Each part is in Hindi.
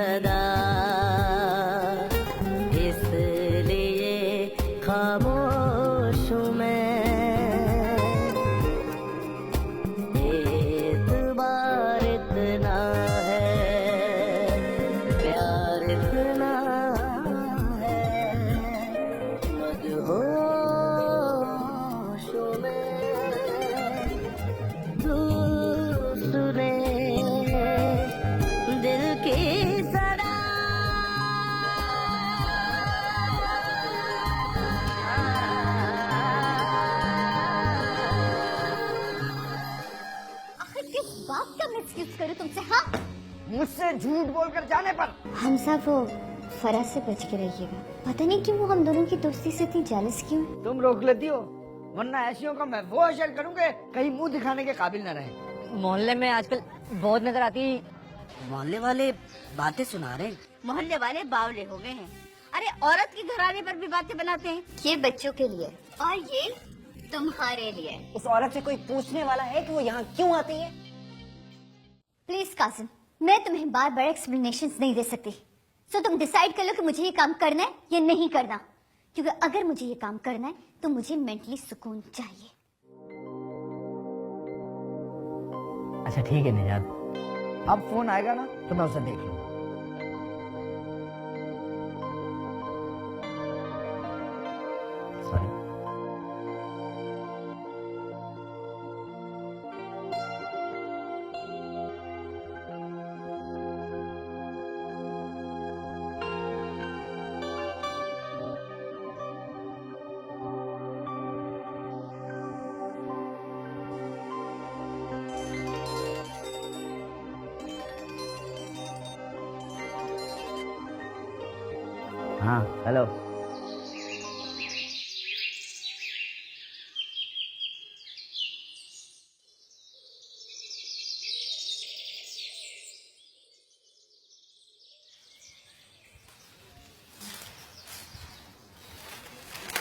सदा, इसलिए खामोश हूँ मैं। एतबार इतना है, प्यार इतना है, मदहोश हूँ मैं। तू सुने दिल की सदा। आखिर किस बात का मैं एक्सक्यूज करूं तुमसे? हाँ, मुझसे झूठ बोलकर जाने पर हम सब वो फराज से बच के रहिएगा। पता नहीं क्यों वो हम दोनों की दोस्ती से इतनी जेलस क्यों। तुम रोक लेती हो, वरना ऐसियों का मैं वो असर करूंगे कहीं मुंह दिखाने के काबिल न रहे। मोहल्ले में आजकल बहुत नजर आती। मोहल्ले वाले बातें सुना रहे। मोहल्ले वाले बावले हो गए हैं। अरे औरत की घराने पर भी बातें बनाते हैं। ये बच्चों के लिए और ये तुम्हारे लिए। उस औरत से कोई पूछने वाला है कि वो यहाँ क्यों आती है? प्लीज कासिम, मैं तुम्हें बार बार एक्सप्लेनेशंस नहीं दे सकती। सो तुम डिसाइड कर लो कि मुझे ये काम करना है या नहीं करना, क्योंकि अगर मुझे ये काम करना है तो मुझे मेंटली सुकून चाहिए। अच्छा ठीक है निजात। अब फोन आएगा ना तो मैं उसे देख लूँ। सॉरी। हाँ हेलो।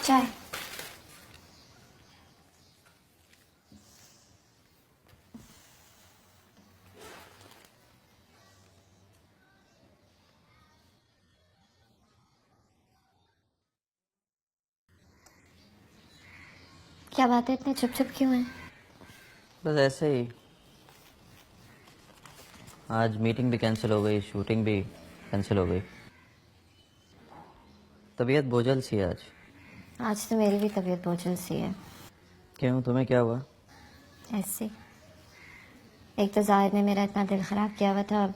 चाय। क्या बात है, इतने चुप चुप क्यों हैं? बस ऐसे ही। आज मीटिंग भी कैंसिल हो गई, शूटिंग भी कैंसिल हो गई। तबीयत बोझल सी है आज। आज तो मेरी भी तबीयत बोझल सी है। क्यों, तुम्हें क्या हुआ? ऐसे एक तो जाहिर ने मेरा इतना दिल खराब किया हुआ था, अब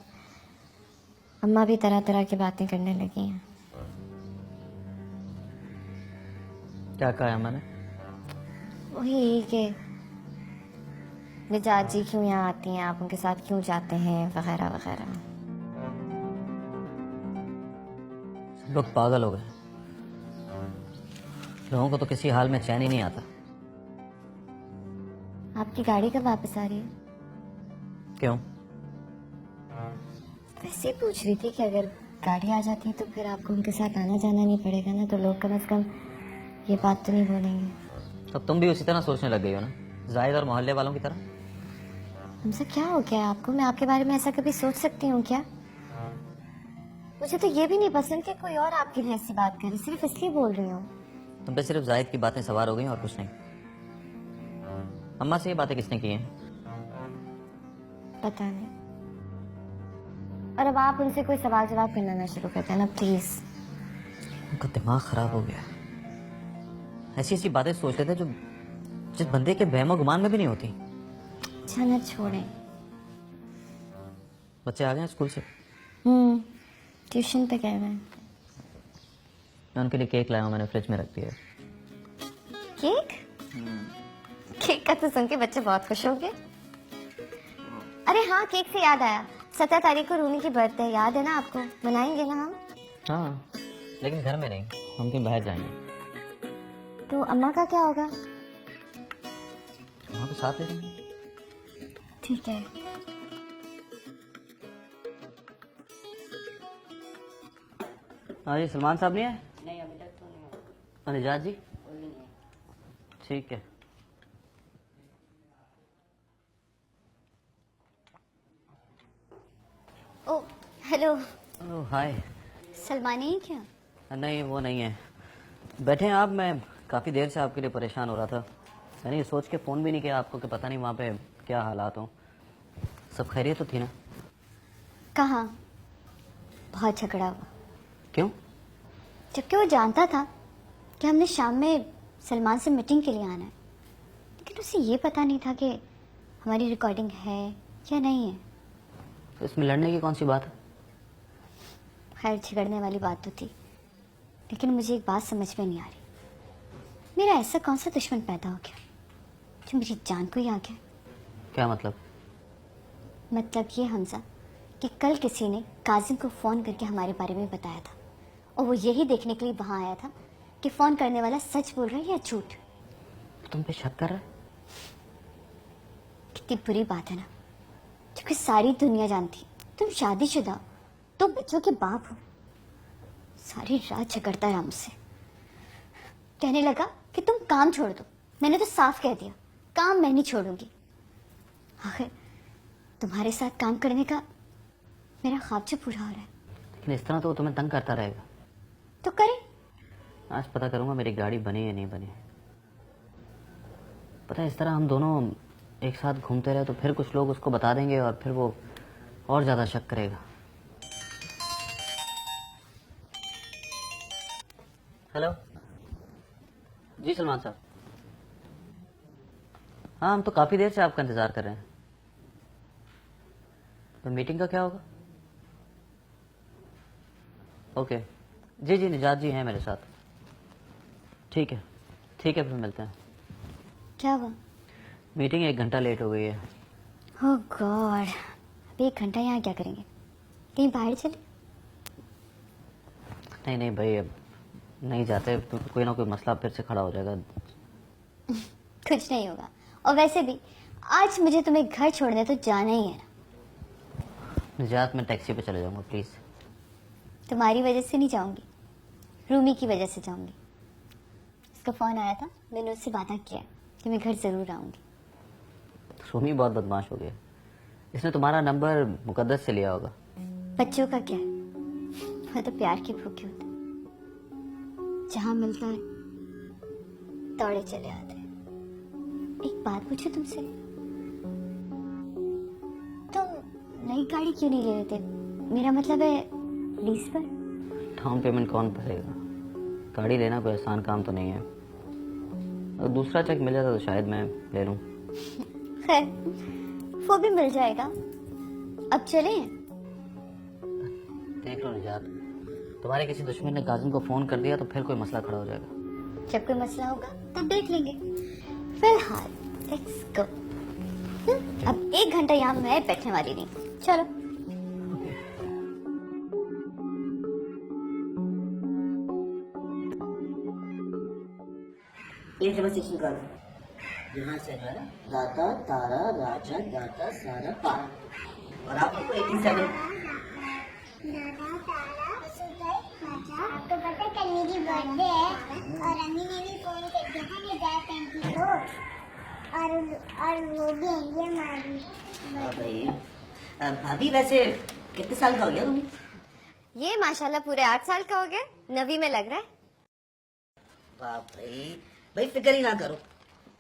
अम्मा भी तरह तरह की बातें करने लगी हैं। क्या कहा है मैंने? वही कि निजात जी क्यों यहाँ आती हैं, आप उनके साथ क्यों जाते हैं, वगैरह वगैरह। सब लोग पागल हो गए। लोगों को तो किसी हाल में चैन ही नहीं आता। आपकी गाड़ी कब वापस आ रही है? क्यों? वैसे ही पूछ रही थी कि अगर गाड़ी आ जाती है तो फिर आपको उनके साथ आना जाना नहीं पड़ेगा ना, तो लोग कम से कम ये बात तो नहीं बोलेंगे। अब तुम भी उसी तरह सोचने लग गई हो ना, जाहिद और मोहल्ले वालों की तरह। हमसे क्या हो गया आपको? मैं आपके बारे में ऐसा कभी सोच सकती हूँ क्या? मुझे तो ये भी नहीं पसंद कि कोई और आपके लिए ऐसी बात करे, सिर्फ इसलिए बोल रही हूँ। तुम पे सिर्फ जाहिद की बातें सवार हो गई और कुछ नहीं। अम्मा से ये बातें किसने की हैं? पता नहीं। और अब आप उनसे कोई सवाल जवाब करना ना शुरू करते हैं ना प्लीज। उनका दिमाग खराब हो गया। ऐसी ऐसी बातें सोच लेते जो जिस बंदे के वहमो गुमान में भी नहीं होती। अच्छा ना छोड़े। बच्चे आ गए हैं स्कूल से? ट्यूशन पे गए हुए हैं। मैं उनके लिए केक लाया हूँ, मैंने फ्रिज में रख दिया है। केक? केक का तो सुन के बच्चे बहुत खुश होंगे। अरे हाँ, केक से याद आया, 17 तारीख को रूनी की बर्थडे, याद है ना आपको? मनाएंगे ना हम? हाँ, लेकिन घर में नहीं, हम कहीं बाहर जाएंगे। तो अम्मा का क्या होगा? वहाँ पे साथ ले जाएंगे। ठीक है। हाँ जी, सलमान साहब नहीं है? नहीं, अभी तक तो नहीं है। निजात जी? ठीक है। ओ हेलो। ओह हाय। सलमान ही क्या? नहीं वो नहीं है, बैठे हैं आप। मैं काफ़ी देर से आपके लिए परेशान हो रहा था। मैंने ये सोच के फ़ोन भी नहीं किया आपको कि पता नहीं वहाँ पे क्या हालात हों। सब खैरियत तो थी ना? कहाँ, बहुत झगड़ा हुआ। क्यों? जबकि वो जानता था कि हमने शाम में सलमान से मीटिंग के लिए आना है, लेकिन उसे ये पता नहीं था कि हमारी रिकॉर्डिंग है या नहीं है। तो इसमें लड़ने की कौन सी बात है? खैर झगड़ने वाली बात तो थी, लेकिन मुझे एक बात समझ में नहीं आ रही। मेरा ऐसा कौन सा दुश्मन पैदा हो गया जो मेरी जान को ही आ गया? क्या मतलब? मतलब ये हमजा कि कल किसी ने काजिम को फ़ोन करके हमारे बारे में बताया था, और वो यही देखने के लिए वहाँ आया था कि फ़ोन करने वाला सच बोल रहा है या झूठ। तुम पे शक कर रहा है? कितनी बुरी बात है ना, जबकि सारी दुनिया जानती तुम शादीशुदा हो, तो बच्चों के बाप हो। सारी रात झगड़ता रहा मुझसे, कहने लगा कि तुम काम छोड़ दो। मैंने तो साफ कह दिया काम मैं नहीं छोड़ूंगी। आखिर तुम्हारे साथ काम करने का मेरा ख्वाब जो पूरा हो रहा है। लेकिन इस तरह तो वो तुम्हें तंग करता रहेगा। तो करे। आज पता करूंगा मेरी गाड़ी बनी या नहीं बनी। पता है इस तरह हम दोनों एक साथ घूमते रहे तो फिर कुछ लोग उसको बता देंगे और फिर वो और ज़्यादा शक करेगा। हेलो जी सलमान साहब। हाँ हम तो काफ़ी देर से आपका इंतज़ार कर रहे हैं। तो मीटिंग का क्या होगा? ओके जी जी निजात जी हैं मेरे साथ। ठीक है फिर मिलते हैं। क्या हुआ? मीटिंग 1 घंटा लेट हो गई है। ओह गॉड, अभी 1 घंटा यहाँ क्या करेंगे? कहीं बाहर चले? नहीं भाई अब नहीं जाते तो कोई ना कोई मसला फिर से खड़ा हो जाएगा। कुछ नहीं होगा, और वैसे भी आज मुझे तुम्हें घर छोड़ने तो जाना ही है ना। निजात मैं टैक्सी पे चले जाऊंगा प्लीज़। तुम्हारी वजह से नहीं जाऊंगी, रूमी की वजह से जाऊंगी। उसका फ़ोन आया था, मैंने उससे वादा किया कि मैं घर ज़रूर आऊंगी। रूमी बहुत बदमाश हो गया, इसने तुम्हारा नंबर मुकद्दस से लिया होगा। बच्चों का क्या है, वो तो प्यार के भूखे होते हैं, जहाँ मिलता है दौड़े चले आते हैं। एक बात पूछूं तुमसे, तुम नई गाड़ी क्यों नहीं ले लेते? मेरा मतलब है लीज पर। डाउन पेमेंट कौन भरेगा? गाड़ी लेना कोई आसान काम तो नहीं है। अगर दूसरा चेक मिल जाता तो शायद मैं ले लूं। खैर वो भी मिल जाएगा। अब चलें? देख लो निजात, तुम्हारे किसी दुश्मन ने काजिम को फोन कर दिया तो फिर कोई मसला खड़ा हो जाएगा। जब कोई मसला होगा तब देख लेंगे। फिलहाल लेट्स गो। अब 1 घंटा यहाँ मैं बैठने वाली नहीं। चलो। एक डेमोस्ट्रेशन कर यहाँ से है दाता तारा राजा दाता सारा पारा, और आप लोग को 87। आपको पता कल मेरी बर्थडे है और अम्मी ने भी फोन कर दिया था निजात आंटी को, और वो भी आएंगे हमारी। भाभी वैसे कितने साल का हो गया तुम? ये माशाल्लाह पूरे 8 साल का हो गया, 9वीं में लग रहा है। बाप रे, भाई फिक्र ही ना करो,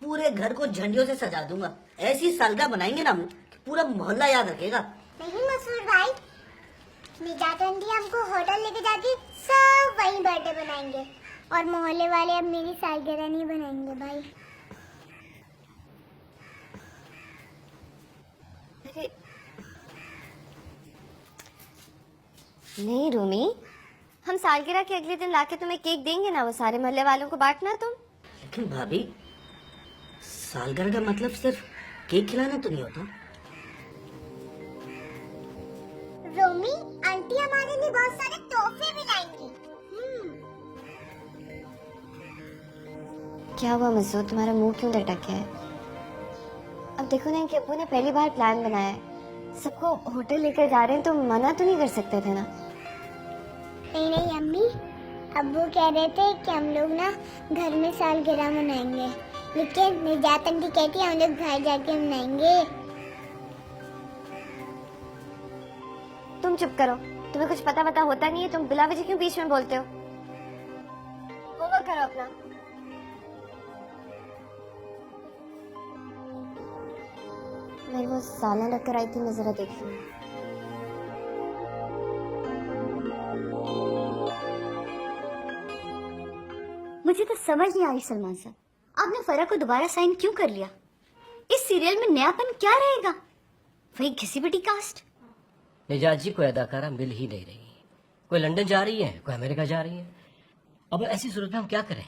पूरे घर को झंडियों से सजा दूंगा। ऐसी सालगिरह बनाएंगे ना हम, पूरा मोहल्ला याद रखेगा। नहीं मसूर भाई, निजात आंटी हमको होटल लेके जाके सब वहीं बर्थडे बनाएंगे, और मोहल्ले वाले अब मेरी सालगिरह नहीं बनाएंगे भाई। नहीं रूमी, हम सालगिरह के अगले दिन लाके तुम्हें केक देंगे ना, वो सारे मोहल्ले वालों को बांटना तुम। लेकिन भाभी सालगिरह का मतलब सिर्फ केक खिलाना तो नहीं होता। रोमी आंटी हमारे लिए बहुत सारे तोहफे भी लाएंगी। क्या हुआ मसूद, तुम्हारा मुंह क्यों लटक गया है? अब देखो ना कि अब्बू ने पहली बार प्लान बनाया है, सबको होटल लेकर जा रहे हैं, तो मना तो नहीं कर सकते थे ना। नहीं अम्मी, अब्बू कह रहे थे कि हम लोग ना घर में सालगिरह मनाएंगे, लेकिन निजात आंटी कहती है हम लोग घर जाके मनाएंगे। तुम चुप करो, तुम्हें कुछ पता होता नहीं है, तुम बिला वजह क्यों बीच में बोलते हो? होमवर्क करो अपना। मेरे वो साला लेकर आई थी, मैं जरा देख लूँ। मुझे तो समझ नहीं आ रही सलमान साहब, आपने फरा को दोबारा साइन क्यों कर लिया? इस सीरियल में नयापन क्या रहेगा? वही घिसी पिटी कास्ट। निजात जी कोई अदाकारा मिल ही नहीं रही। कोई लंदन जा रही है, कोई अमेरिका जा रही है। अब ऐसी सूरत में हम क्या करें?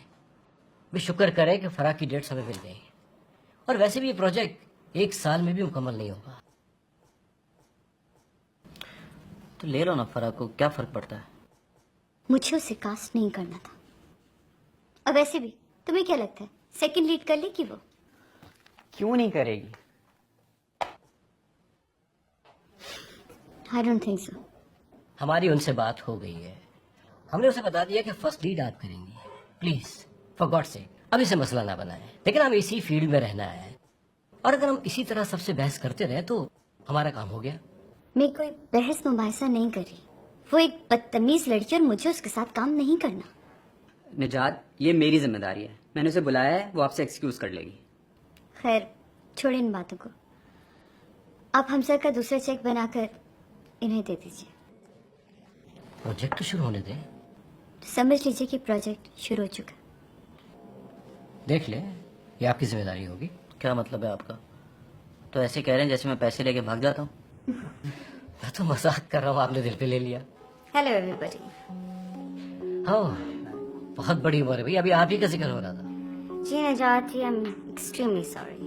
भी शुक्र करें कि फराह की डेट्स हमें मिल गई। और वैसे भी ये प्रोजेक्ट 1 साल में भी मुकम्मल नहीं होगा। तो ले लो ना फराह को, क्या फर्क पड़ता है? मुझे उसे कास्ट नहीं करना था। और वैसे भी तुम्हें क्या लगता है सेकंड लीड कर लेगी वो? क्यों नहीं करेगी? I don't think so. हमारी उनसे बात हो गई है। हमने उसे बता दिया कि फर्स्ट लीड आप करेंगी। प्लीज फॉर गॉड से अब इसे मसला ना बनाएं। लेकिन हमें इसी फील्ड में रहना है, और अगर हम इसी तरह सबसे बहस करते रहे तो हमारा काम हो गया। मैं कोई बहस मुबाहिसा नहीं कर रही। वो एक बदतमीज लड़की और मुझे उसके साथ काम नहीं करना। निजात, ये मेरी जिम्मेदारी है। मैंने उसे बुलाया है, वो आपसे एक्सक्यूज कर लेगी। खैर छोड़े इन बातों को। आप हमसर का दूसरा चेक बनाकर इन्हें दे दीजिए। प्रोजेक्ट तो शुरू होने दें। समझ लीजिए कि प्रोजेक्ट शुरू हो चुका। देख ले, ये आपकी जिम्मेदारी होगी। क्या मतलब है आपका? तो ऐसे कह रहे हैं जैसे मैं पैसे लेके भाग जाता हूँ। मैं तो मजाक कर रहा हूँ, आपने दिल पे ले लिया। Hello everybody. हाँ, बहुत बड़ी उम्र है भाई, अभी आप ही का जिक्र हो रहा था। जी निजात जी, आई एम एक्सट्रीमली सॉरी।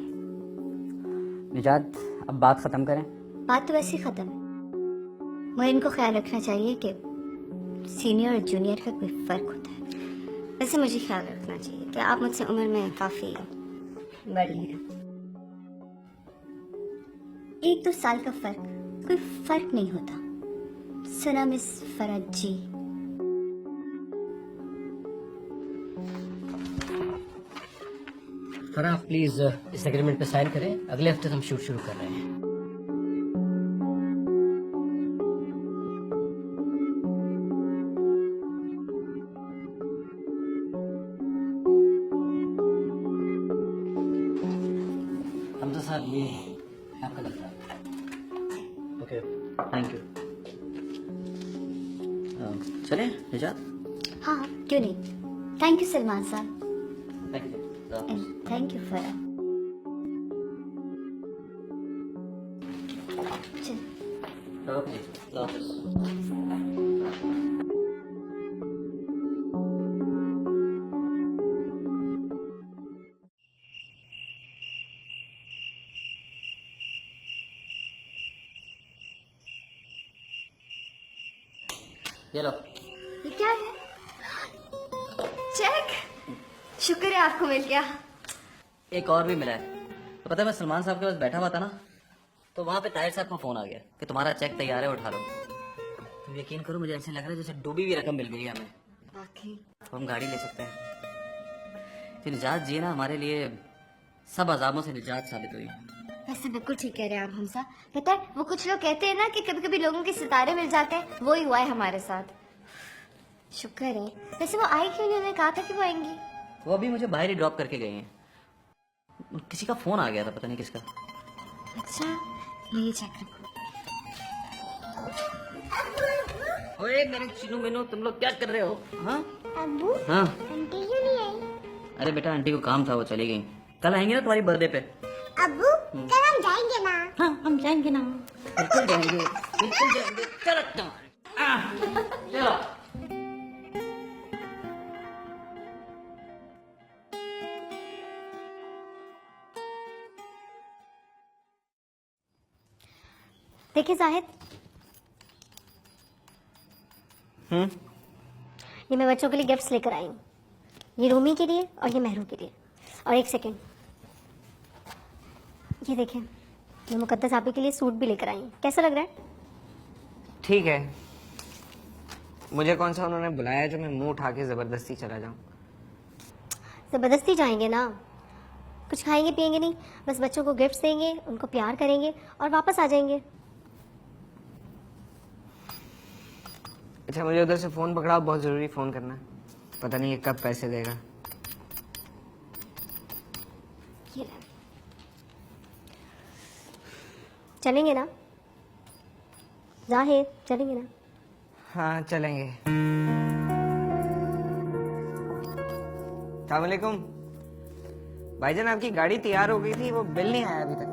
निजात, अब बात खत्म करें। बात तो वैसे ही खत्म है। मुझे इनको ख्याल रखना चाहिए कि सीनियर और जूनियर का कोई फर्क होता है। वैसे मुझे ख्याल रखना चाहिए कि आप मुझसे उम्र में काफी बड़ी हैं। 1-2 साल का फर्क कोई फर्क नहीं होता। सुना मिस फरज जी? फराह प्लीज इस एग्रीमेंट पे साइन करें। अगले हफ्ते हम शूट शुरू कर रहे हैं। हमजा साहब, ये आपका दफ्तर। Okay, thank you. चले निजात? हाँ क्यों नहीं। थैंक यू सलमान साहब, thank you. And thank you फरा। चल। ओके, ये लो। ये क्या है? चेक। शुक्र है आपको मिल गया। एक और भी मिला है। तो पता है, मैं सलमान साहब के पास बैठा हुआ था ना, तो वहाँ पे ताहिर साहब का फोन आ गया कि तुम्हारा चेक तैयार है, उठा लो। तुम यकीन करो, मुझे ऐसे लग रहा है जैसे डूबी हुई रकम मिल गई है हमें। बाकी तो हम गाड़ी ले सकते हैं। तो निजात जी ना हमारे लिए सब अजाबों से निजात साबित हुई। वैसे बिल्कुल ठीक कह रहे हैं आप हमसा। पता है वो कुछ लोग कहते हैं ना कि कभी कभी लोगों के सितारे मिल जाते हैं, वो ही हुआ है हमारे साथ। शुक्र है। वैसे वो आई क्यों नहीं? उन्होंने कहा था कि वो आएंगी। वो अभी मुझे बाहर ही ड्रॉप करके गई हैं। किसी का फोन आ गया था, पता नहीं किसका। अच्छा ये चेक रखो। ओए मेरे चिनू मिनू, तुम लोग क्या कर रहे हो? हाँ अब्बू, हाँ। आंटी क्यों नहीं आई? अरे बेटा, आंटी को काम था, वो चली गई। कल आएंगे ना तुम्हारी बर्थडे पे। अब्बू, कल हम जाएंगे ना? हाँ, हम जाएंगे ना, बिल्कुल जाएंगे, बिल्कुल जाएंगे। चलो चलो। देखिए जाहिद, ये मैं बच्चों के लिए गिफ्ट्स लेकर आई हूँ। ये रूमी के लिए और ये महरू के लिए। और एक सेकेंड, ये देखें, मैं मुकद्दस आपी के लिए सूट भी लेकर आई हूँ। कैसा लग रहा है? ठीक है। मुझे कौन सा उन्होंने बुलाया जो मैं मुंह उठा के जबरदस्ती चला जाऊं? ज़बरदस्ती जाएंगे ना, कुछ खाएंगे पिएंगे नहीं, बस बच्चों को गिफ्ट्स देंगे, उनको प्यार करेंगे और वापस आ जाएंगे। अच्छा मुझे उधर से फोन पकड़ाओ, बहुत जरूरी फोन करना है। पता नहीं ये कब पैसे देगा। ये ले। चलेंगे ना जाहिर, चलेंगे ना? हाँ चलेंगे। अस्सलामुअलैकुम भाईजान, आपकी गाड़ी तैयार हो गई थी, वो बिल नहीं आया अभी तक।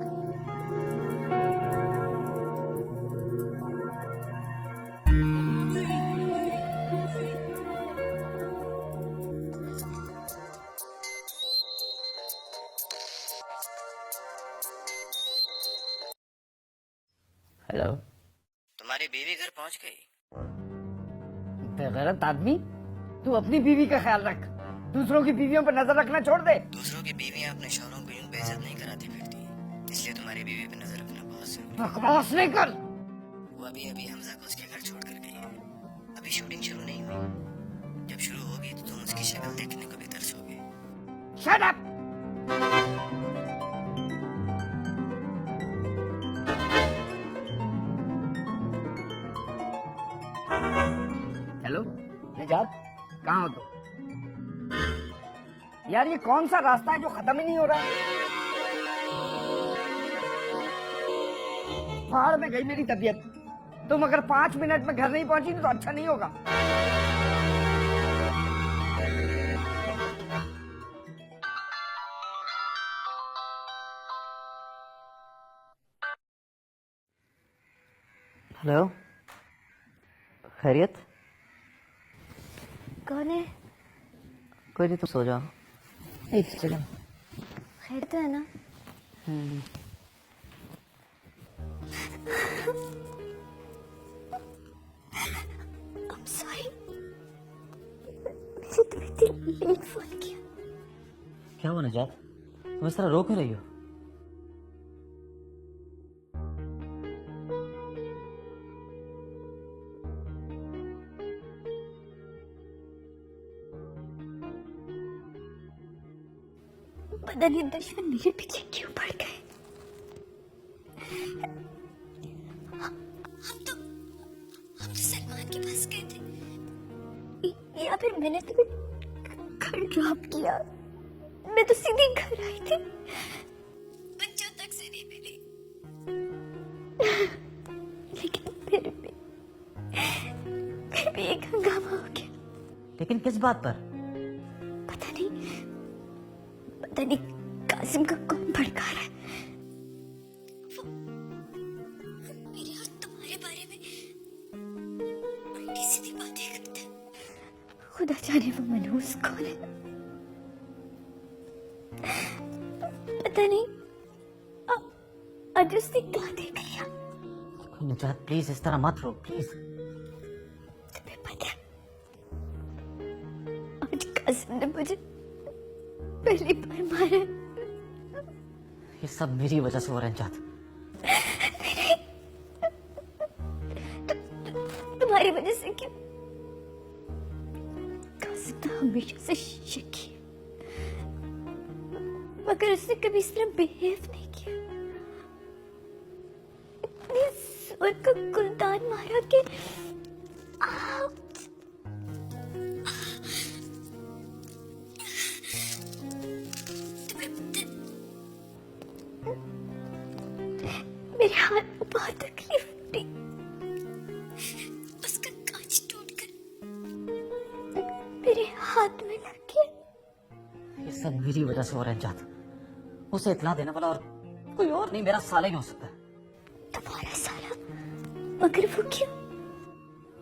हेलो। तुम्हारी बीवी घर पहुंच गई? बेगैरत आदमी, तू अपनी बीवी का ख्याल रख, दूसरों की बीवियों पर नजर रखना छोड़ दे। दूसरों की बीवियां अपने शौहरों को यूं बेइज्जत नहीं कराती फिरती, इसलिए तुम्हारी बीवी पर नजर रखना बहुत जरूरी है। बकवास नहीं कर। वो अभी अभी हमजा को उसके घर छोड़ कर गई है। अभी शूटिंग शुरू नहीं हुई, जब शुरू होगी तो तुम उसकी शक्ल देखने को भी तरसोगे। Shut up. हेलो निजात, कहाँ हो तुम? यार ये कौन सा रास्ता है जो खत्म ही नहीं हो रहा है? पहाड़ में गई मेरी तबीयत। तुम अगर 5 मिनट में घर नहीं पहुंची तो अच्छा नहीं होगा। हेलो, खैरियत? कौन है? कोई नहीं, तुम सो जाओ। चलो। खैर तो है ना? I'm sorry. मुझे तुम्हें इतनी लेट फोन किया। क्या हुआ नजात, तुम इस तरह रो क्यों रही हो? पता नहीं दुश्मन मेरे पीछे क्यों पड़ गए। हम तो सलमान के पास गए थे, या फिर मैंने तुम्हें घर ड्रॉप किया। मैं तो सीधे घर आई थी, बच्चों तक से नहीं मिली। लेकिन फिर भी एक हंगामा हो गया। लेकिन किस बात पर? पता नहीं कासिम का कौन भड़का रहा है। वो मेरे और तुम्हारे बारे में उल्टी सीधी बातें करता है। खुदा जाने वो मनहूस कौन है। पता नहीं आज उसने क्या देख लिया। निजात प्लीज इस तरह मत रो प्लीज। तुम्हें पता है आज कासिम ने मुझे पहली बार मारा। ये सब मेरी वजह से हो रहा है निजात। तुम्हारी वजह से क्यों? कासिम तो हमेशा से शकी है, मगर उसने कभी इस तरह बिहेव नहीं किया। इतनी जोर का गुलदान मारा कि मेरे हाथ में बहुत तकलीफ हुई। उसका कांच टूटकर मेरे हाथ में लग गया। ये सब मेरी वजह से हो रहा है निजात। उसे इत्तला देने वाला और कोई और नहीं, मेरा साला ही हो सकता है। तुम्हारा साला? मगर वो क्यों?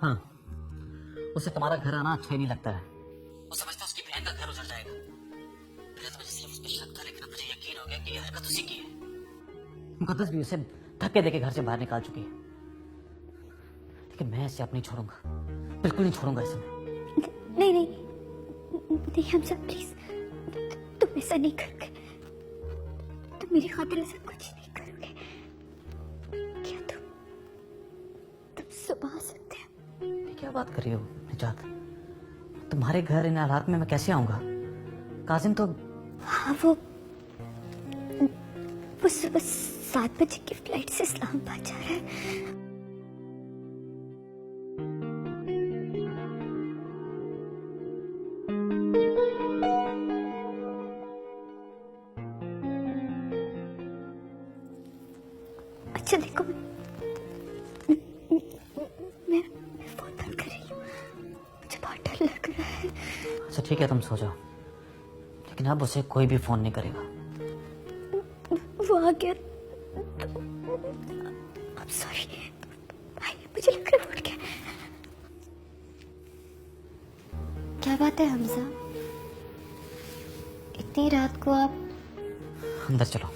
हाँ, उसे तुम्हारा घर आना अच्छा ही नहीं लगता है। वो समझता है उसकी बहन का घर उजड़ जाएगा। पहले तो मुझे सिर्फ उस पर शक था, लेकिन अब मुझे यकीन हो गया कि ये हरकत उसी की है। मुकद्दस भी उसे धक्के देके घर से बाहर निकाल चुकी है, लेकिन मैं इसे अब नहीं छोड़ूंगा, बिल्कुल नहीं छोड़ूंगा इसे। नहीं नहीं नहीं, हम सब प्लीज, तुम ऐसा नहीं करोगे। तुम मेरी खातिर ऐसा कुछ नहीं करोगे। क्या तुम सुबह आ सकते हो? ये क्या बात कर रही हो निजात? तुम्हारे घर इन हालात में मैं कैसे आऊंगा? कासिम तो हाँ, वो सुबह 7 बजे की फ्लाइट से इस्लामाबाद जा रहा है। अच्छा देखो, मैं फोन बंद कर रही हूँ, मुझे बहुत डर लग रहा है। अच्छा ठीक है, तुम सो जाओ, लेकिन अब उसे कोई भी फोन नहीं करेगा। वो आ गया। सॉरी, मुझे लग रहा है उठ गया। क्या बात है हमजा, इतनी रात को आप? अंदर चलो।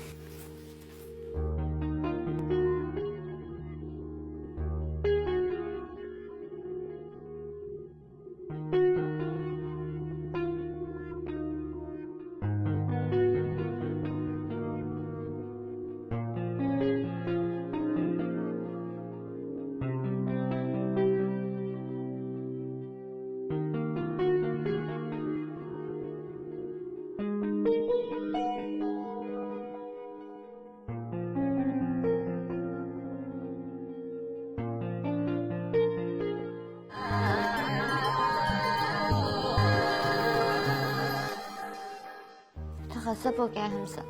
गजब हो गया है हमजा,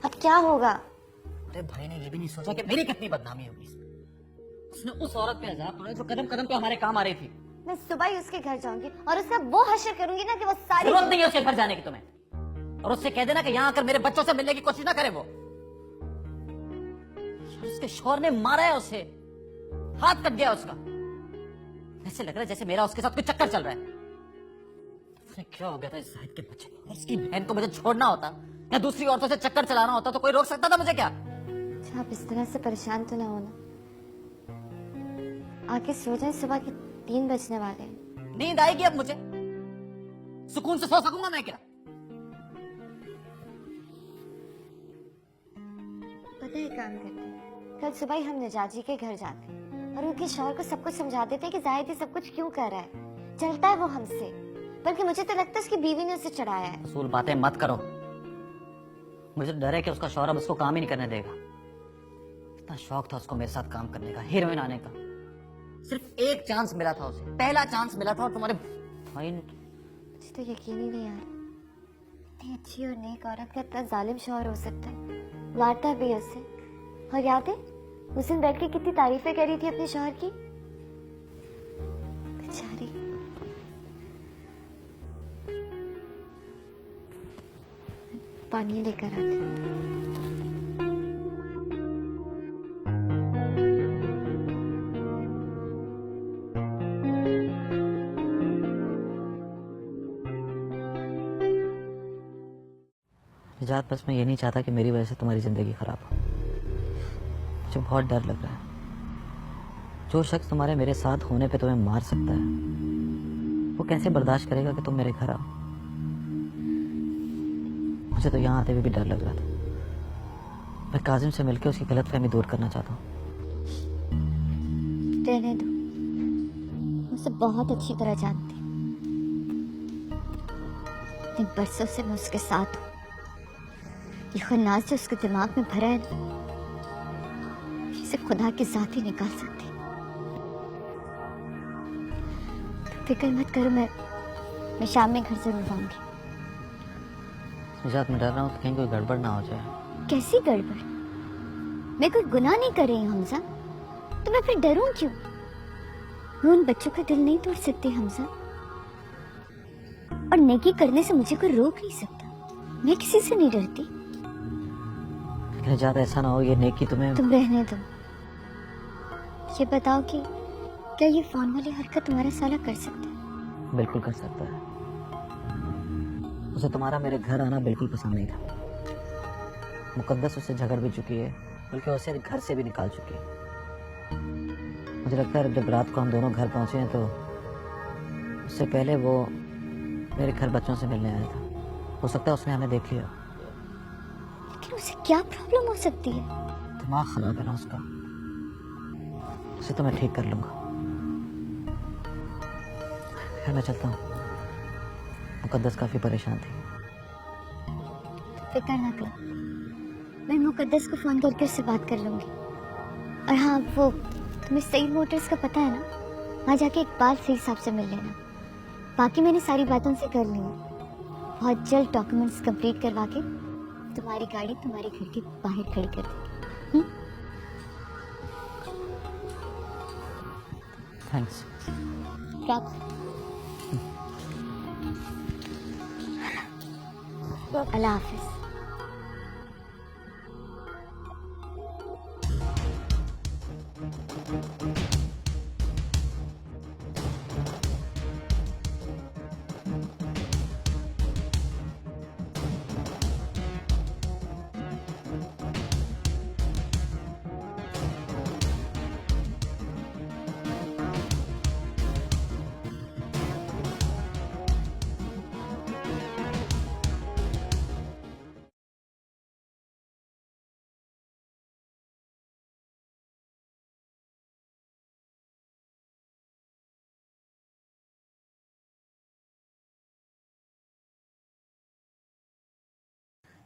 अब क्या होगा? अरे भाई ने ये भी नहीं सोचा कि मेरी कितनी बदनामी होगी। उसने उस औरत पे अजाब पड़ा जो कदम कदम पे हमारे काम आ रही थी। मैं सुबह ही उसके घर जाऊंगी और उसका वो हश्र करूंगी ना कि वो सारी। जरूरत नहीं है उसके घर जाने की तुम्हें, और उससे कह देना कि यहाँ आकर मेरे बच्चों से मिलने की कोशिश ना करे वो। उसके शौहर ने मारा है उसे, हाथ कट गया उसका। ऐसे लग रहा है जैसे मेरा उसके साथ कोई चक्कर चल रहा है। क्या हो गया था इस जाहिद के बच्चे को? और उसकी बहन को मुझे छोड़ना होता या दूसरी औरतों से चक्कर चलाना होता तो कोई रोक सकता था मुझे क्या? आप इस तरह से परेशान तो ना होना, आके सो जाए, सुबह के 3 बजने वाले हैं। नींद आएगी अब मुझे? सुकून से सो सकूंगा मैं क्या? पता है काम करते हैं, कल सुबह ही हम निजाजी के घर जाते हैं और उनके शौहर को सब कुछ समझा देते हैं कि जाहिद ये सब कुछ क्यों कर रहा है। चलता है वो हमसे, बल्कि मुझे तो लगता है उसकी बीवी ने उसे चढ़ाया है। फजूल बातें मत करो, मुझे डर है कि उसका शौहर अब उसको काम ही नहीं करने देगा। इतना शौक था उसको मेरे साथ काम करने का, हीरोइन आने का। सिर्फ एक चांस मिला था उसे, पहला चांस मिला था, और तुम्हारे भाई। मुझे तो यकीन ही नहीं आ रहा, इतनी अच्छी और नेक औरत का इतना जालिम शौहर हो सकता है। मारता भी उसे, और याद है उस दिन बैठ के कितनी तारीफें करी थी अपने शौहर की। बेचारी। पानी लेकर आते हैं। निजात, बस मैं ये नहीं चाहता कि मेरी वजह से तुम्हारी जिंदगी खराब हो। मुझे बहुत डर लग रहा है। जो शख्स तुम्हारे मेरे साथ होने पे तुम्हें मार सकता है, वो कैसे बर्दाश्त करेगा कि तुम मेरे घर आओ? मुझे तो यहाँ आते हुए भी डर लग रहा था। मैं काजिम से मिलकर उसकी गलतफहमी दूर करना चाहता हूँ। रहने दो, मुझे बहुत अच्छी तरह जानती हूँ। इन बरसों से मैं उसके साथ हूँ। ये खन्नास जो उसके दिमाग में भरा है ना, इसे खुदा की जात ही निकाल सकती। तो फिक्र मत करो, मैं शाम में घर जरूर आऊंगी। निजात, मैं डर रहा हूँ कि कहीं कोई गड़बड़ ना हो जाए। कैसी गड़बड़? मैं कोई गुनाह नहीं कर रही हूँ हमजा, तो मैं फिर डरूं क्यों? मैं उन बच्चों का दिल नहीं तोड़ सकती हमजा, और नेकी करने से मुझे कोई रोक नहीं सकता। मैं किसी से नहीं डरती। निजात, ऐसा ना हो ये नेकी तुम्हें। तुम रहने दो। ये बताओ कि क्या ये फोन वाली हरकत तुम्हारा साला कर सकता है? बिल्कुल कर सकता है। उसे तुम्हारा मेरे घर आना बिल्कुल पसंद नहीं था। मुकद्दस उससे झगड़ भी चुकी है, बल्कि उसे घर से भी निकाल चुकी है। मुझे लगता है जब रात को हम दोनों घर पहुंचे हैं तो उससे पहले वो मेरे घर बच्चों से मिलने आया था। हो सकता है उसने हमें देख लिया। लेकिन उसे क्या प्रॉब्लम हो सकती है? दिमाग खराब है ना उसका। उसे तो मैं ठीक कर लूंगा। खैर मैं चलता हूँ। मुकद्दस काफी परेशान थी। फिक्र ना करो, मैं मुकद्दस को फोन करके उससे बात कर लूंगी। और हाँ, वो तुम्हें सईद मोटर्स का पता है ना, वहाँ जाके एक बार सईद साहब से मिल लेना। बाकी मैंने सारी बातों से कर ली है। बहुत जल्द डॉक्यूमेंट्स कंप्लीट करवा के तुम्हारी गाड़ी तुम्हारे घर के बाहर खड़ी कर देंगे। थैंक्स। अल्लाह हाफिज।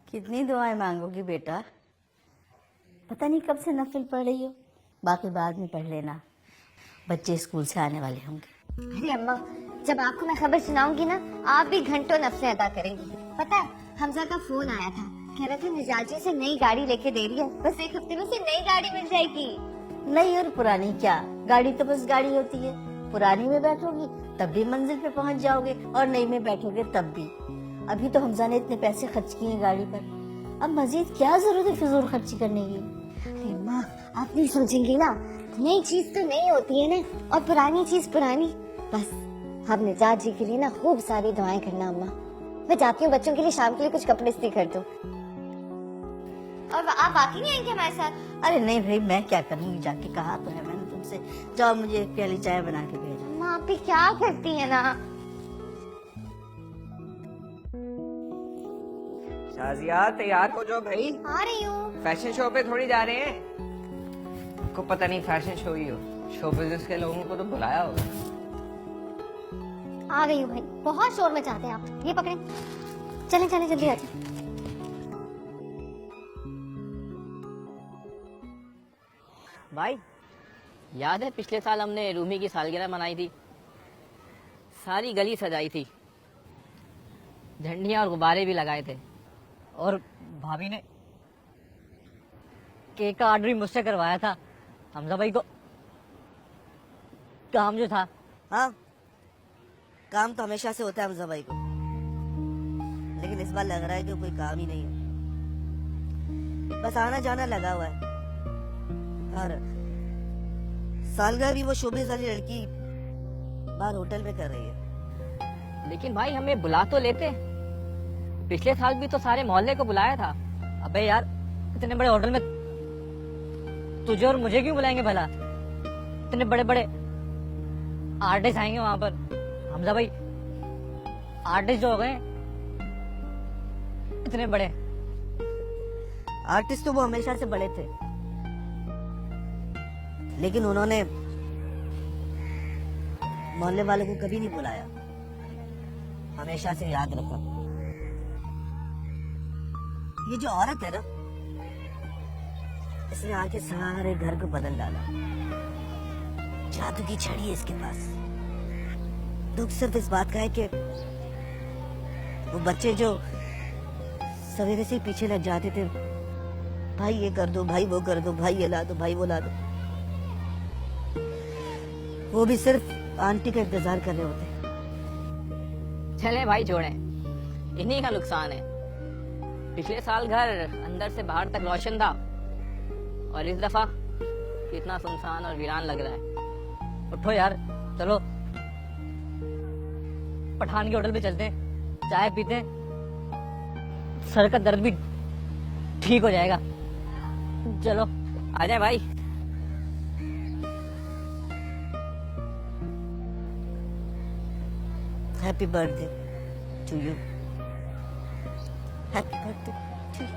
कितनी दुआएं मांगोगी बेटा? पता नहीं कब से नफिल पढ़ रही हो, बाकी बाद में पढ़ लेना, बच्चे स्कूल से आने वाले होंगे। अरे अम्मा, जब आपको मैं खबर सुनाऊंगी ना, आप भी घंटों नफलें अदा करेंगी। पता है, हमजा का फोन आया था, कह रहा था निजाजी से नई गाड़ी लेके दे रही है, बस एक हफ्ते में से नई गाड़ी मिल जाएगी। नई और पुरानी क्या, गाड़ी तो बस गाड़ी होती है। पुरानी में बैठोगी तब भी मंजिल पे पहुंच जाओगे, और नई में बैठोगे तब भी। अभी तो हमजा ने इतने पैसे खर्च किए गाड़ी पर, अब मजीद क्या जरूरत है फिजूल खर्ची करने की? अरे माँ, आप नहीं समझेंगी ना, नई चीज तो नई होती है ना, और पुरानी चीज पुरानी। बस हम निजात जी के लिए ना खूब सारी दुआएं करना अम्मा। मैं जाती हूँ बच्चों के लिए शाम के लिए कुछ कपड़े इस्त्री कर दूं। और आप बाकी नहीं आएंगे हमारे साथ? अरे नहीं भाई, मैं क्या करूँगी जाके, कहा तो है मैंने तुमसे, जाओ मुझे एक प्याली चाय बना के भेजो। अम्मा आप भी क्या करती है ना। शाजिया तैयार हो जाओ भाई, आ रही हूँ। फैशन शो पे थोड़ी जा रहे हैं। आपको पता नहीं फैशन शो ही हो, शो बिजनेस के लोगों को तो बुलाया होगा। आ गई हूँ भाई, बहुत शोर मचाते हैं आप, ये पकड़े, चलें चलें जल्दी आ जाए। भाई याद है पिछले साल हमने रूमी की सालगिरह मनाई थी, सारी गली सजाई थी, झंडियां और गुब्बारे भी लगाए थे, और भाभी ने केक का ऑर्डर भी मुझसे करवाया था। हमजा भाई को काम जो था। हाँ, काम तो हमेशा से होता है हमजा भाई को, लेकिन इस बार लग रहा है कि कोई काम ही नहीं है, बस आना जाना लगा हुआ है। और सालगिरह भी वो शोभेज वाली लड़की बाहर होटल में कर रही है। लेकिन भाई हमें बुला तो लेते, पिछले साल भी तो सारे मोहल्ले को बुलाया था। अबे यार, इतने बड़े होटल में तुझे और मुझे क्यों बुलाएंगे भला? इतने बड़े बड़े आर्टिस्ट आएंगे वहां पर। हमजा भाई आर्टिस्ट जो हो गए इतने बड़े। आर्टिस्ट तो वो हमेशा से बड़े थे, लेकिन उन्होंने मोहल्ले वालों को कभी नहीं बुलाया, हमेशा से याद रखा। ये जो औरत है ना, इसने आके सारे घर को बदल डाला। जादू की छड़ी है इसके पास। दुख सिर्फ इस बात का है कि वो बच्चे जो सवेरे से पीछे लग जाते थे, भाई ये कर दो, भाई वो कर दो, भाई ये ला दो, भाई वो ला दो, वो भी सिर्फ आंटी का इंतजार कर रहे होते। चले भाई छोड़े, इन्हीं का नुकसान है। पिछले साल घर अंदर से बाहर तक रोशन था, और इस दफा कितना सुनसान और वीरान लग रहा है। उठो यार, चलो पठान के होटल पे चलते हैं, चाय पीते हैं, सर का दर्द भी ठीक हो जाएगा। चलो आ जाए भाई। Happy birthday to you. Happy birthday to you.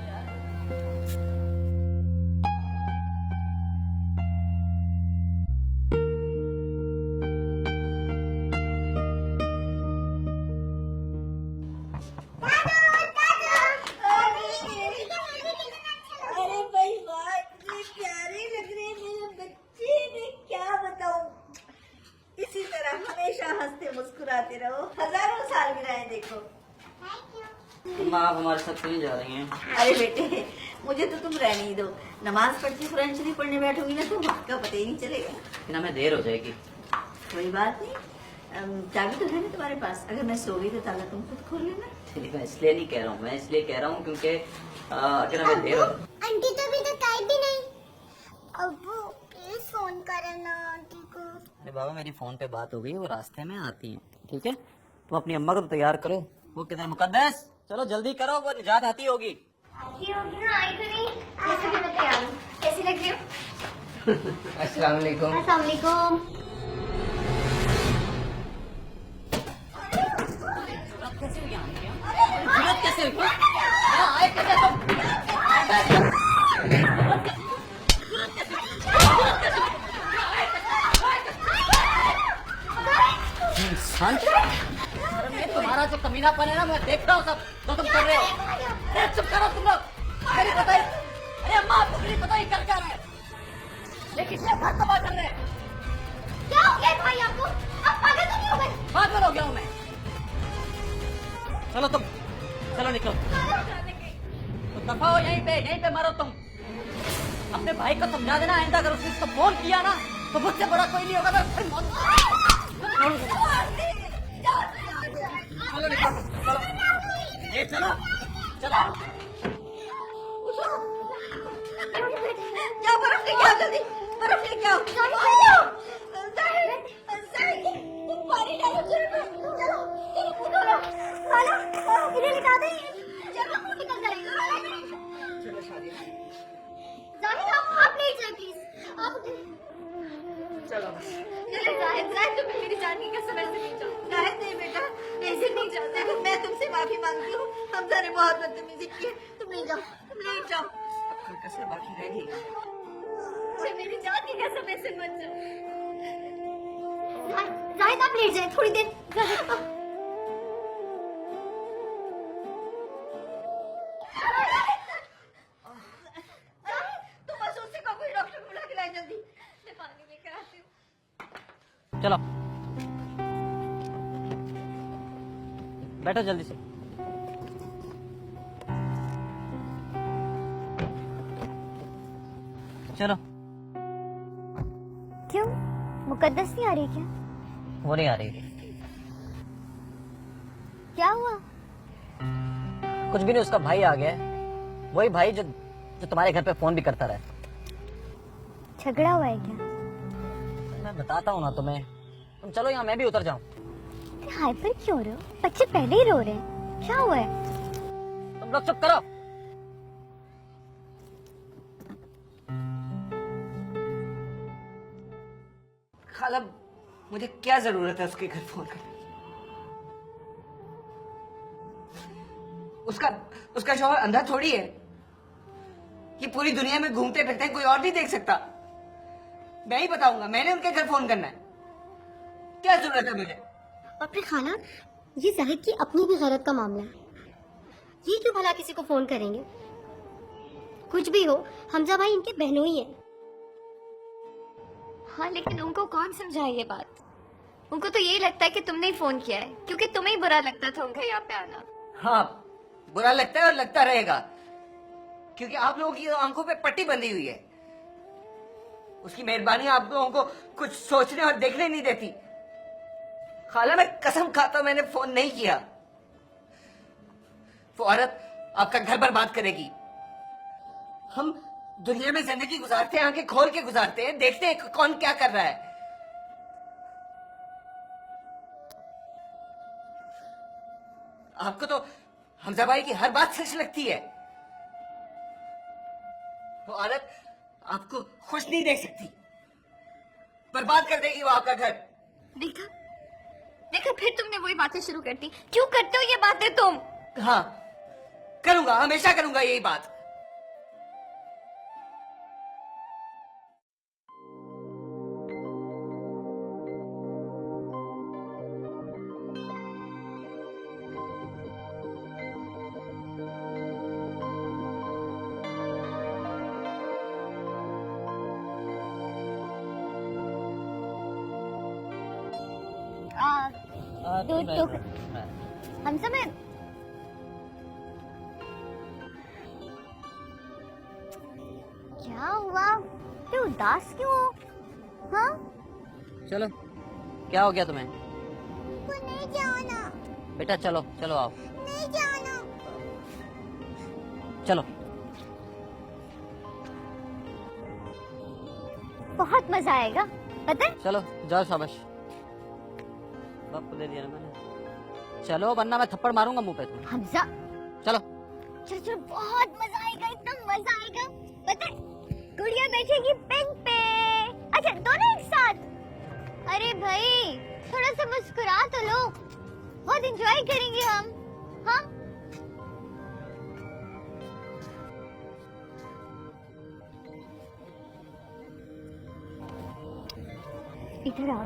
अरे भाई वाह, इतने प्यारे लग रहे हैं मेरे बच्चे, मैं क्या बताऊं। इसी तरह हमेशा हंसते मुस्कुराते रहो, हजारों साल गिराए देखो। माँ आप हमारे साथ क्यों जा रही हैं? अरे बेटे, मुझे तो तुम रहने ही दो, नमाज पढ़ती कुरान शरीफ पढ़ने बैठोगी ना तो वक्त का पता ही नहीं चलेगा। फिर हमें देर हो जाएगी। कोई बात नहीं, चाबी तो है ना तुम्हारे पास, अगर मैं सो गई तो ताला तुम खुद खोल लेना। चलिए, मैं इसलिए नहीं कह रहा हूँ, मैं इसलिए कह रहा हूँ क्योंकि अगर हमें देर हो। आंटी तो अभी तक आई भी नहीं। अब्बू प्लीज फोन करो ना आंटी को। अरे बाबा, मेरी फोन पे बात हो गई, वो रास्ते में आती है, ठीक है? तुम अपनी अम्मा को तो तैयार करो। वो किधर मुकद्दस, चलो जल्दी करो, वो निजात आती होगी। आती होगी ना, आई तो नहीं। वैसे भी मैं तैयार हूँ। कैसी लग रही हो? अस्सलाम वालेकुम। अस्सलाम वालेकुम। कैसे हुई? आए कैसे तुम? अरे मैं तुम्हारा जो कमीनापन है ना, मैं देख रहा हूँ सब जो तुम कर रहे हो। अरे चुप करो तुम लोग। अरे पता है, अरे अम्मा आपको नहीं पता ये कर क्या रहे हैं? लेकिन ये घर तबाह कर रहे हैं। क्या हो गया भाई आपको? आप पागल तो नहीं हो गए? पागल हो गया हूँ मैं। चलो तुम, चलो निकलो। तो दफा हो यहीं पे मरो तुम। अपने भाई को समझा देना, आइंदा अगर उसने इसको फोन किया ना तो मुझसे बड़ा कोई नहीं होगा। मैं फिर मौत- चलो निकलो, चलो ये चलो चलो। क्या बर्फ लेके आओ, जल्दी बर्फ लेके आओ। पानी डालो चलो चलो चलो, इन्हें लिखा दे। चलो निकल जाएगा। जाहिद आप नहीं जाए प्लीज। आप चलो जाहिद तुम मेरी जान की कसम ऐसे नहीं जाओ। जाहिद नहीं बेटा, ऐसे नहीं जाते। मैं तुमसे माफी मांगती हूँ, हमजा ने बहुत बदतमीजी की है। तुम नहीं जाओ, तुम नहीं जाओ। कोई कसर बाकी रह गई? मुझे मेरी जान की कसम ऐसे मत जाओ। जाहिद आप लेट जाए थोड़ी देर। तुम असूसी को कोई डॉक्टर बुला के लाए जल्दी। मैं पानी लेकर आती हूँ। चलो बैठो जल्दी से। चलो। क्यों मुकद्दस नहीं आ रही क्या? वो नहीं आ रही। क्या हुआ? कुछ भी नहीं, उसका भाई आ गया है। वही भाई जो तुम्हारे घर पे फोन भी करता रहा। झगड़ा हुआ है क्या? मैं बताता हूँ ना तुम्हें, तुम चलो यहाँ, मैं भी उतर जाऊँ। हाइपर क्यों हो रहे हो? बच्चे पहले ही रो रहे हैं। क्या हुआ है? तुम लोग चुप करो। खाला, मुझे क्या जरूरत है उसके घर फोन करने? उसका शौहर अंधा थोड़ी है कि पूरी दुनिया में घूमते फिरते हैं, कोई और नहीं देख सकता। मैं ही बताऊंगा, मैंने उनके घर फोन करना है। क्या जरूरत है मुझे? और फिर खाना, ये जाहिद की अपनी भी गैरत का मामला है। ये क्यों भला किसी को फोन करेंगे? कुछ भी हो, हमजा भाई इनके बहनोई है। हाँ लेकिन उनको कौन समझाए ये बात? उनको तो यही लगता है कि तुमने ही फोन किया है, क्योंकि तुम्हें ही बुरा लगता था उनका यहाँ पे आना। हाँ, बुरा लगता है और लगता रहेगा, क्योंकि आप लोगों की आंखों पे पट्टी बंधी हुई है। उसकी मेहरबानी आप लोगों को कुछ सोचने और देखने नहीं देती। खाला, मैं कसम खाता हूं मैंने फोन नहीं किया। वो औरत आपका घर बर्बाद करेगी। हम दुनिया में जिंदगी गुजारते हैं, आंखें खोल के गुजारते हैं, देखते हैं कौन क्या कर रहा है। आपको तो हमजा भाई की हर बात सच लगती है। वो औरत आपको खुश नहीं देख सकती, बर्बाद कर देगी वो आपका घर। देखा देखा, फिर तुमने वही बातें शुरू कर दी। क्यों करते हो ये बातें तुम? हाँ, करूंगा, हमेशा करूंगा यही बात। तो हमजा मैं क्या हुआ? क्यों उदास क्यों हो? हाँ चलो क्या हो गया तुम्हें? वो नहीं जाना, बेटा चलो चलो आओ, नहीं जाना। चलो। बहुत मजा आएगा, पता है? चलो जाओ, शाबाश। बाप को दे दिया ना मैंने। चलो वरना मैं थप्पड़ मारूंगा मुंह पे तुम्हें। हमजा, चलो। चलो चलो, बहुत मजा आएगा, इतना मजा आएगा, पता है? गुड़िया बैठेगी पिंक पे। अच्छा, दोनों एक साथ। अरे भाई, थोड़ा सा मुस्कुरा तो लो, बहुत एंजॉय करेंगे हम। हाँ, इधर आओ।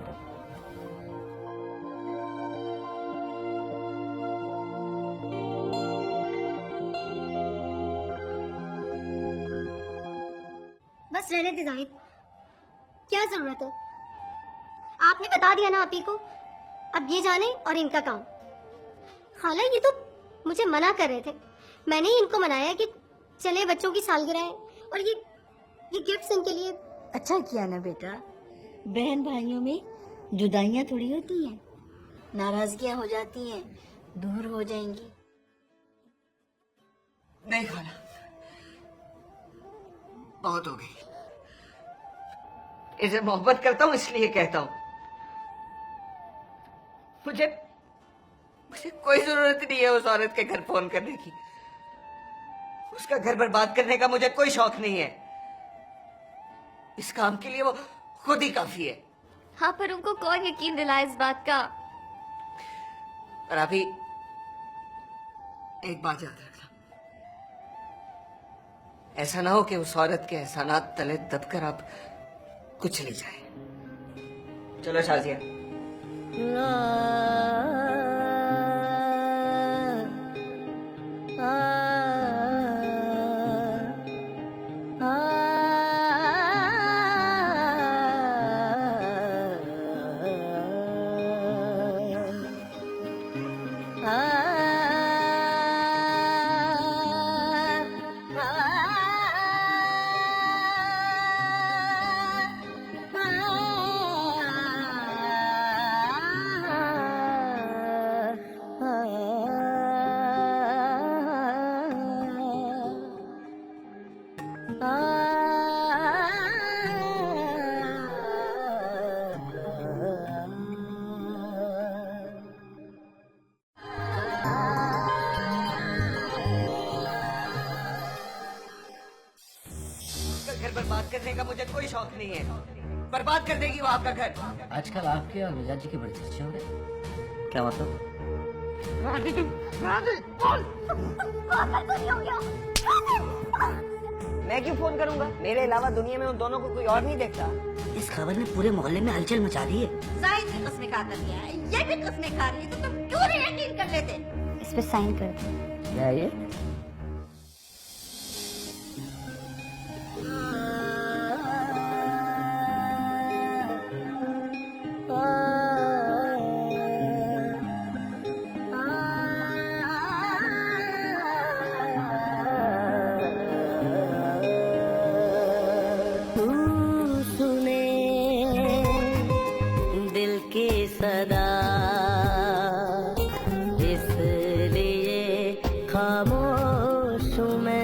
बस रहने दे जाहिद, क्या जरूरत है? आपने बता दिया ना आप ही को, अब ये जाने और इनका काम। खाला ये तो मुझे मना कर रहे थे, मैंने ही इनको मनाया कि चले बच्चों की सालगिरह है और ये गिफ्ट्स इनके लिए। अच्छा किया ना बेटा, बहन भाइयों में जुदाइयां थोड़ी होती हैं, नाराजगियां हो जाती हैं, दूर हो जाएंगी। नहीं खाला, बहुत हो गई। इसे मोहब्बत करता हूं इसलिए कहता हूं। मुझे मुझे कोई जरूरत नहीं है उस औरत के घर फोन करने की। उसका घर बर्बाद करने का मुझे कोई शौक नहीं है। इस काम के लिए वो खुद ही काफी है। हाँ, पर उनको कौन यकीन दिलाए इस बात का? और अभी एक बात याद रखना, ऐसा ना हो कि उस औरत के एहसानात तले दबकर आप कुछ ले जाए। चलो शाजिया। घर बर्बाद करने का मुझे कोई शौक नहीं है। बर्बाद कर देगी वो आपका घर। आजकल आपके और मिजाज जी के बड़े चर्चे हो रहे हैं। क्या मतलब? मैं क्यों फोन करूंगा? मेरे अलावा दुनिया में उन दोनों को कोई और नहीं देखता। इस खबर ने पूरे मोहल्ले में हलचल मचा दी है। जाहिद भी कसमें खा कर गया है, ये भी कसमें खा रही है, तो तुम क्यों नहीं यकीन कर लेते? इस पे साइन कर दो। क्या ये? दिल की सदा इसलिए खामोश हूँ मैं।